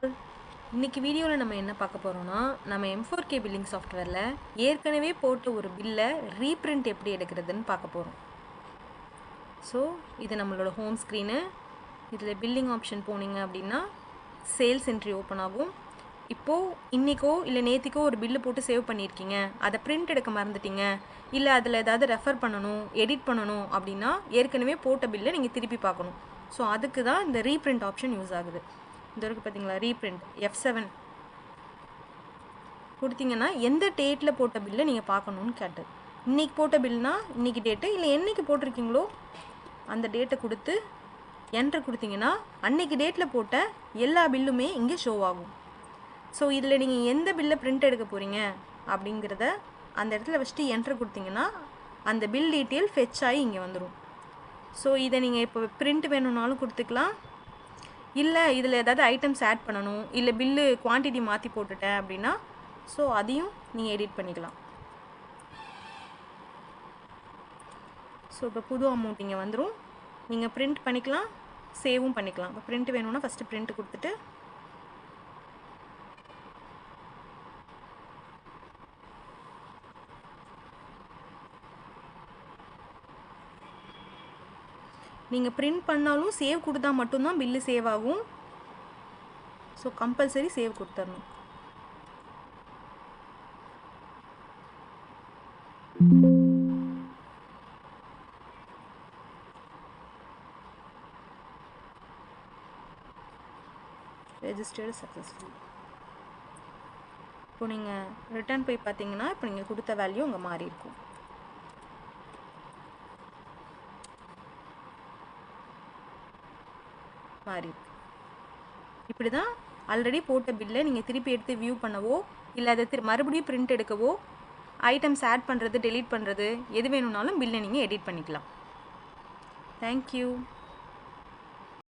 இன்னைக்கு வீடியோவில் நம்ம என்ன பார்க்க போகிறோம்னா, நம்ம M4K பில்லிங் சாஃப்ட்வேரில் ஏற்கனவே போட்ட ஒரு பில்லை ரீப்ரிண்ட் எப்படி எடுக்கிறதுன்னு பார்க்க போகிறோம். ஸோ இது நம்மளோட ஹோம் ஸ்க்ரீனு. இதில் பில்லிங் ஆப்ஷன் போனீங்க அப்படின்னா சேல்ஸ் என்ட்ரி ஓப்பன் ஆகும். இப்போது இன்றைக்கோ இல்லை நேற்றுக்கோ ஒரு பில்லு போட்டு சேவ் பண்ணியிருக்கீங்க, அதை பிரிண்ட் எடுக்க மறந்துட்டீங்க, இல்லை அதில் ஏதாவது ரெஃபர் பண்ணணும், எடிட் பண்ணணும் அப்படின்னா ஏற்கனவே போட்ட பில்லை நீங்கள் திருப்பி பார்க்கணும். ஸோ அதுக்கு தான் இந்த ரீப்ரிண்ட் ஆப்ஷன் யூஸ் ஆகுது. இந்த இருக்குது பார்த்தீங்களா, ரீப்ரிண்ட் F7 கொடுத்தீங்கன்னா எந்த டேட்டில் போட்ட பில்லை நீங்கள் பார்க்கணுன்னு கேட்டு, இன்றைக்கி போட்ட பில்னா இன்றைக்கி டேட்டு, இல்லை என்றைக்கு போட்டிருக்கீங்களோ அந்த டேட்டை கொடுத்து என்ட்ரு கொடுத்தீங்கன்னா அன்றைக்கி டேட்டில் போட்ட எல்லா பில்லுமே இங்கே ஷோ ஆகும். ஸோ இதில் நீங்கள் எந்த பில்லை பிரிண்ட் எடுக்க போகிறீங்க அப்படிங்கிறத அந்த இடத்துல வச்சுட்டு என்ட்ரு கொடுத்தீங்கன்னா அந்த பில் டீட்டெயில் ஃபெச் ஆகி இங்கே வந்துடும். ஸோ இதை நீங்கள் இப்போ பிரிண்ட் வேணும்னாலும் கொடுத்துக்கலாம், இல்லை இதில் ஏதாவது ஐட்டம்ஸ் ஆட் பண்ணணும், இல்லை பில்லு குவான்டிட்டி மாற்றி போட்டுட்டேன் அப்படின்னா ஸோ அதையும் நீங்கள் எடிட் பண்ணிக்கலாம். ஸோ இப்போ புது அமௌண்ட் இங்கே வந்துடும், நீங்கள் பிரிண்ட் பண்ணிக்கலாம், சேவும் பண்ணிக்கலாம். இப்போ பிரிண்ட் வேணும்னா ஃபஸ்ட்டு பிரிண்ட் கொடுத்துட்டு நீங்கள் பிரிண்ட் பண்ணாலும் சேவ் கொடுத்தா மட்டும்தான் பில்லு சேவ் ஆகும். ஸோ கம்பல்சரி சேவ் கொடுத்துடணும். Registered successful. இப்போ நீங்கள் ரிட்டர்ன் போய் பார்த்தீங்கன்னா இப்போ நீங்கள் கொடுத்த வேல்யூ உங்கள் மாறி இருக்கும். மாறி இப்படி தான் ஆல்ரெடி போட்ட பில்லை நீங்கள் திருப்பி எடுத்து வியூ பண்ணவோ, இல்லை அதை மறுபடியும் பிரிண்ட் எடுக்கவோ, ஐட்டம்ஸ் ஆட் பண்ணுறது, டெலீட் பண்ணுறது, எது வேணும்னாலும் பில்லை நீங்கள் எடிட் பண்ணிக்கலாம். தேங்க்யூ.